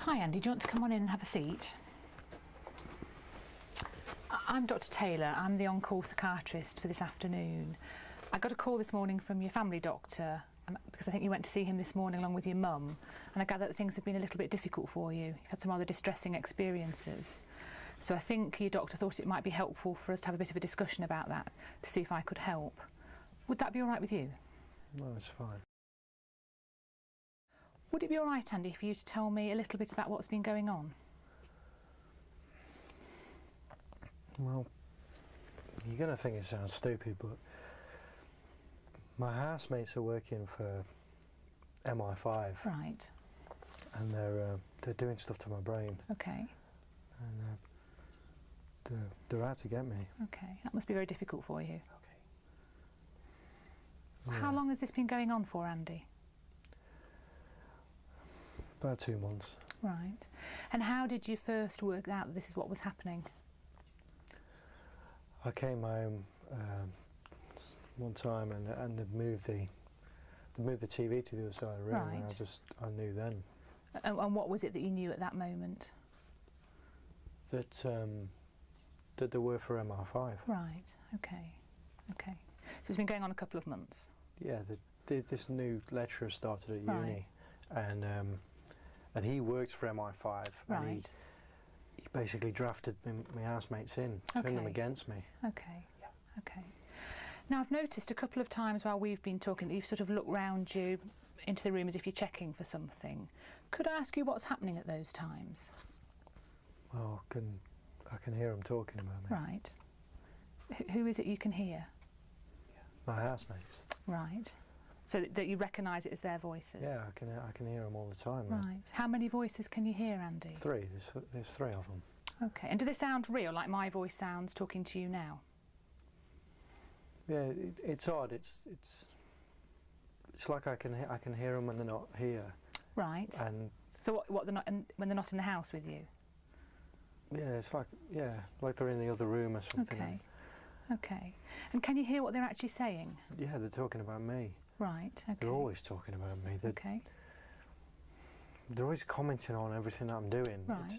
Hi Andy, do you want to come on in and have a seat? I'm Dr. Taylor, I'm the on-call psychiatrist for this afternoon. I got a call this morning from your family doctor because I think you went to see him this morning along with your mum, and I gather that things have been a little bit difficult for you. You've had some rather distressing experiences. So I think your doctor thought it might be helpful for us to have a bit of a discussion about that to see if I could help. Would that be all right with you? No, it's fine. Would it be all right, Andy, for you to tell me a little bit about what's been going on? Well, you're going to think it sounds stupid, but my housemates are working for MI5. Right. And they're doing stuff to my brain. Okay. And they're out to get me. Okay, that must be very difficult for you. Okay. How long has this been going on for, Andy? About 2 months. Right. And how did you first work out that this is what was happening? I came home one time and they'd moved the TV to the other side of the room, Right. and I knew then. And what was it that you knew at that moment? That they were for MI5. Right. Okay. Okay. So it's been going on a couple of months. Yeah, this new lecturer started at uni, Right. and he works for MI5. Right. And he basically drafted my housemates in, turned them against me. Okay. Yeah. Okay. Now I've noticed a couple of times while we've been talking that you've sort of looked round you into the room as if you're checking for something. Could I ask you what's happening at those times? Well, I can hear them talking about me. Right. Who is it you can hear? My housemates. Right. So that you recognise it as their voices? Yeah, I can hear them all the time. Right. How many voices can you hear, Andy? 3. There's 3 of them. Okay. And do they sound real, like my voice sounds talking to you now? Yeah, it's odd. It's like I can hear them when they're not here. Right. And so what they're not when they're not in the house with you? yeah, it's like they're in the other room or something. Okay. Okay. And can you hear what they're actually saying? Yeah, they're talking about me. Right. Okay. They're always talking about me. Okay. They're always commenting on everything that I'm doing. Right.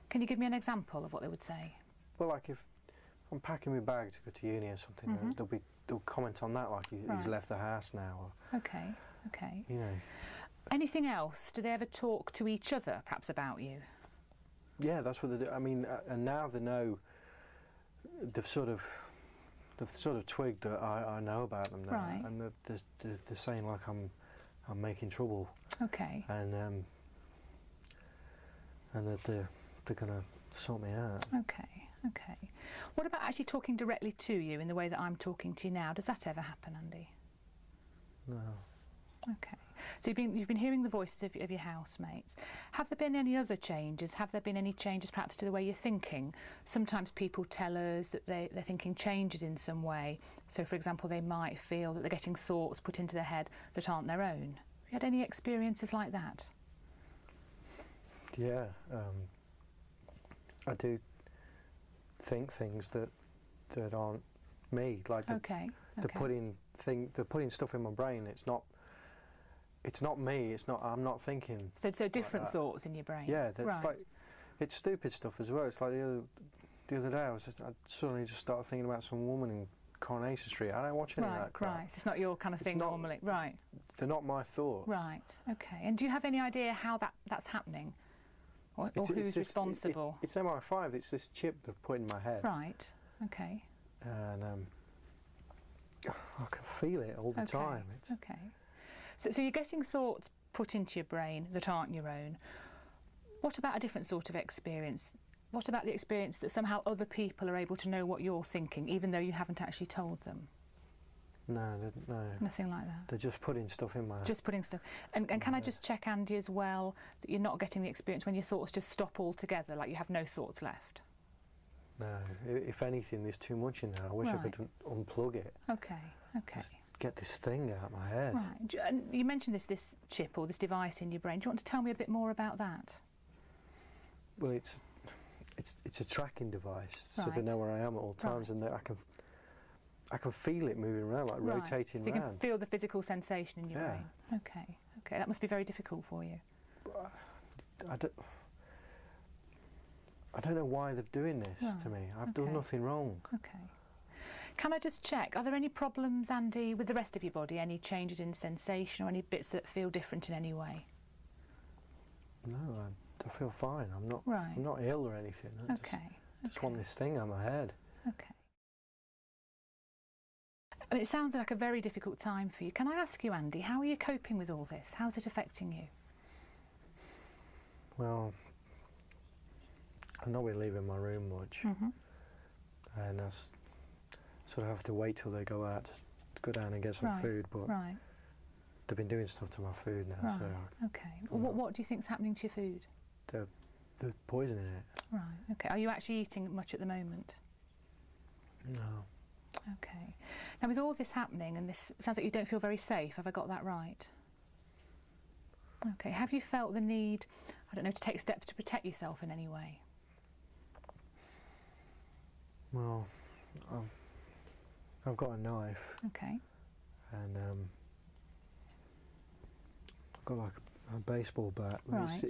Can you give me an example of what they would say? Well, like if I'm packing my bag to go to uni or something, they'll comment on that, like he's left the house now. Or, okay. Okay. you know. Anything else? Do they ever talk to each other, perhaps about you? Yeah, that's what they do. I mean, and now they know. They've sort of twigged that I know about them now, Right. and they're saying like I'm making trouble. Okay. And that they're going to sort me out. Okay. Okay. What about actually talking directly to you in the way that I'm talking to you now? Does that ever happen, Andy? No. Okay. So you've been hearing the voices of your housemates. Have there been any other changes? Have there been any changes perhaps to the way you're thinking? Sometimes people tell us that their thinking changes in some way. So for example, they might feel that they're getting thoughts put into their head that aren't their own. Have you had any experiences like that? Yeah. I do think things that aren't me. Like they're putting stuff in my brain. It's not me. I'm not thinking. So different like thoughts in your brain. Yeah, that's right. like it's stupid stuff as well. It's like the other day I suddenly just started thinking about some woman in Coronation Street. I don't watch any of that crap. Right. So it's not your kind of thing normally. Right. They're not my thoughts. Right. Okay. And do you have any idea how that's happening, or who's responsible? It's MI5. It's this chip they've put in my head. Right. Okay. And I can feel it all the time. Okay. So you're getting thoughts put into your brain that aren't your own. What about a different sort of experience? What about the experience that somehow other people are able to know what you're thinking, even though you haven't actually told them? No. Nothing like that? They're just putting stuff in my head. Just putting stuff. And can I just check, Andy, as well, that you're not getting the experience when your thoughts just stop altogether, like you have no thoughts left? No. If anything, there's too much in there. I wish I could unplug it. Okay. Okay. Just get this thing out of my head. Right. And you mentioned this chip or this device in your brain. Do you want to tell me a bit more about that? Well, it's a tracking device, so they know where I am at all times, and I can feel it moving around, like rotating around. So you around. can feel the physical sensation in your brain. Okay. Okay. That must be very difficult for you. I don't know why they're doing this to me. I've done nothing wrong. Okay. Can I just check, are there any problems, Andy, with the rest of your body? Any changes in sensation or any bits that feel different in any way? No, I feel fine. I'm not. Right. I'm not ill or anything. I just want this thing on my head. Okay. I mean, it sounds like a very difficult time for you. Can I ask you, Andy, how are you coping with all this? How's it affecting you? Well, I'm not really leaving my room much, and I sort of have to wait till they go out to go down and get some food. But they've been doing stuff to my food now. Right. So Okay. Well, what do you think's happening to your food? They're poisoning it. Right. Okay. Are you actually eating much at the moment? No. Okay. Now, with all this happening, and this sounds like you don't feel very safe. Have I got that right? Okay. Have you felt the need, I don't know, to take steps to protect yourself in any way? Well, I've got a knife. Okay. And I've got like a baseball bat. Right.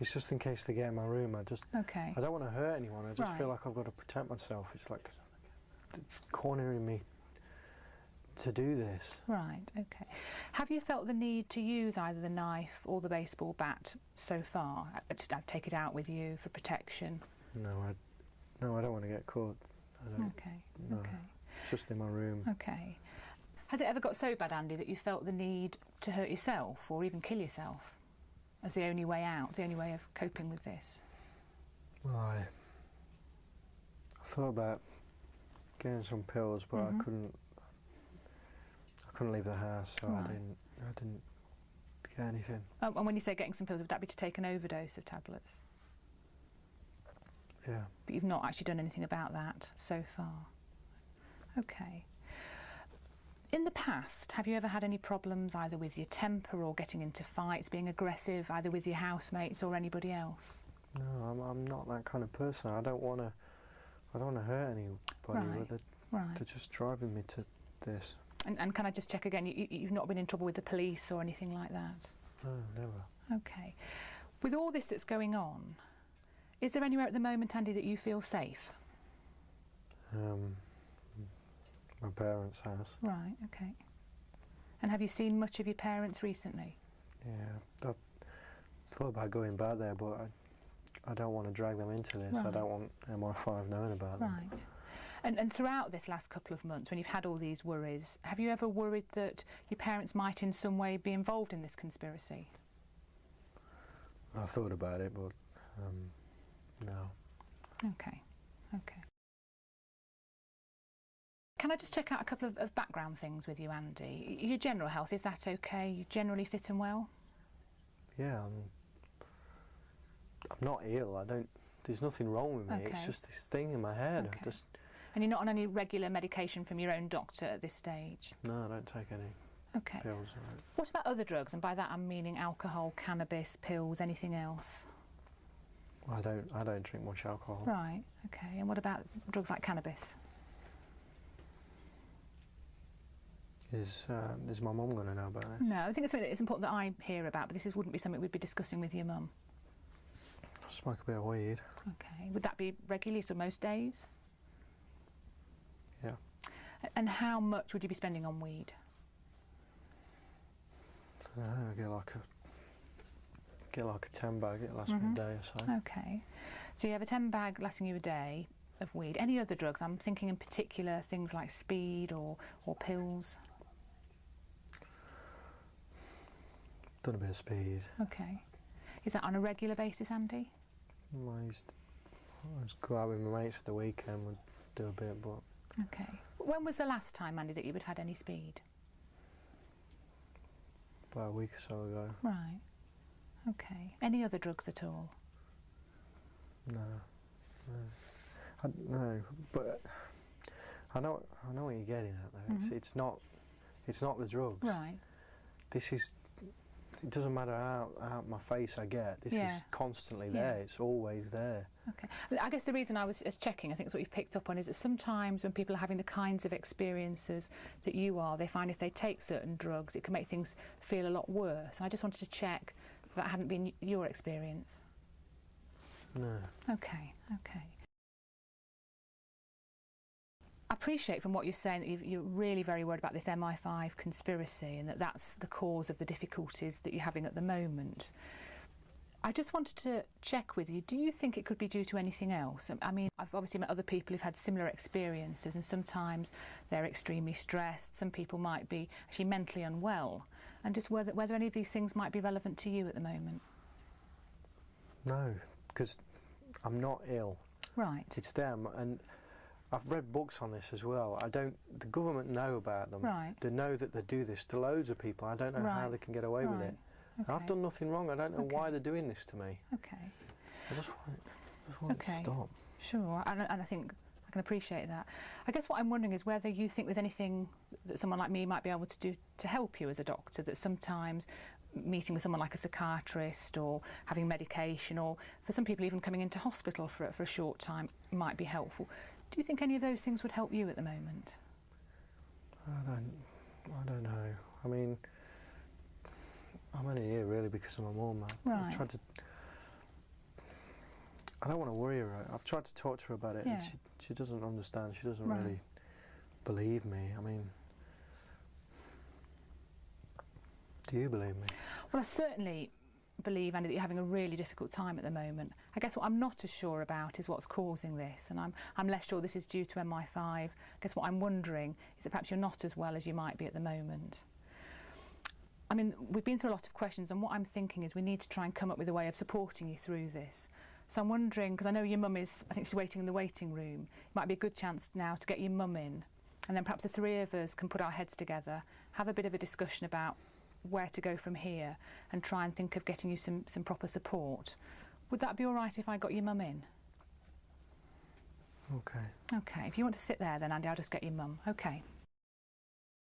It's just in case they get in my room. I don't want to hurt anyone. I just feel like I've got to protect myself. It's like it's cornering me to do this. Right. Okay. Have you felt the need to use either the knife or the baseball bat so far? To take it out with you for protection? No, I don't want to get caught. Okay. No, okay. It's just in my room. Okay. Has it ever got so bad, Andy, that you felt the need to hurt yourself or even kill yourself as the only way out, the only way of coping with this? Well, I thought about getting some pills, but I couldn't leave the house, so I didn't get anything. And when you say getting some pills, would that be to take an overdose of tablets? Yeah. But you've not actually done anything about that so far? Okay. In the past, have you ever had any problems either with your temper or getting into fights, being aggressive, either with your housemates or anybody else? No, I'm not that kind of person. I don't want to hurt anybody. They're just driving me to this. And can I just check again, you've not been in trouble with the police or anything like that? No, never. Okay. With all this that's going on, is there anywhere at the moment, Andy, that you feel safe? My parents' house. Right, okay. And have you seen much of your parents recently? Yeah, I thought about going back there, but I don't want to drag them into this. I don't want MI5 knowing about them. Right. And throughout this last couple of months, when you've had all these worries, have you ever worried that your parents might in some way be involved in this conspiracy? I thought about it, but no. Okay, okay. Can I just check out a couple of background things with you, Andy? Your general health, is that okay? You generally fit and well? Yeah, I'm not ill. There's nothing wrong with me. Okay. It's just this thing in my head. Okay. And you're not on any regular medication from your own doctor at this stage? No, I don't take any pills. Right. What about other drugs? And by that I'm meaning alcohol, cannabis, pills, anything else? Well, I don't drink much alcohol. Right, okay. And what about drugs like cannabis? Is my mum going to know about this? No, I think it's something that it's important that I hear about, but this wouldn't be something we'd be discussing with your mum. I smoke a bit of weed. Okay. Would that be regularly, so most days? Yeah. And how much would you be spending on weed? I don't know, get like a 10 bag, it lasts me a day or so. Okay. So you have a 10 bag lasting you a day of weed. Any other drugs? I'm thinking in particular things like speed or pills. Done a bit of speed. Okay. Is that on a regular basis, Andy? I used to go out with my mates at the weekend, would do a bit, but... Okay. When was the last time, Andy, that you would have had any speed? About a week or so ago. Right. Okay. Any other drugs at all? No. No, but I know what you're getting at though. It's not the drugs. Right. It doesn't matter how my face I get. This is constantly there. It's always there. Okay. I guess the reason I was checking, I think it's what you've picked up on, is that sometimes when people are having the kinds of experiences that you are, they find if they take certain drugs, it can make things feel a lot worse. And I just wanted to check that hadn't been your experience? No. Okay, okay. I appreciate from what you're saying that you're really very worried about this MI5 conspiracy and that that's the cause of the difficulties that you're having at the moment. I just wanted to check with you, do you think it could be due to anything else? I mean, I've obviously met other people who've had similar experiences, and sometimes they're extremely stressed, some people might be actually mentally unwell, and just whether any of these things might be relevant to you at the moment. No, because I'm not ill. Right. It's them, and I've read books on this as well. The government know about them. Right. They know that they do this to loads of people. I don't know how they can get away with it. Okay. I've done nothing wrong. I don't know why they're doing this to me. Okay. I just want it to stop. Sure, and I think I can appreciate that. I guess what I'm wondering is whether you think there's anything that someone like me might be able to do to help you as a doctor, that sometimes meeting with someone like a psychiatrist or having medication, or for some people even coming into hospital for a short time might be helpful. Do you think any of those things would help you at the moment? I don't know. I mean, I'm only here really because of my mum. Right. I don't want to worry her. I've tried to talk to her about it, and she doesn't understand. She doesn't really believe me. I mean, do you believe me? Well, I certainly believe, Andy, that you're having a really difficult time at the moment. I guess what I'm not as sure about is what's causing this, and I'm less sure this is due to MI5. I guess what I'm wondering is that perhaps you're not as well as you might be at the moment. I mean, we've been through a lot of questions, and what I'm thinking is we need to try and come up with a way of supporting you through this. So I'm wondering, because I know your mum is, I think she's waiting in the waiting room, it might be a good chance now to get your mum in, and then perhaps the three of us can put our heads together, have a bit of a discussion about where to go from here, and try and think of getting you some proper support. Would that be all right if I got your mum in? Okay. Okay, if you want to sit there then, Andy, I'll just get your mum. Okay.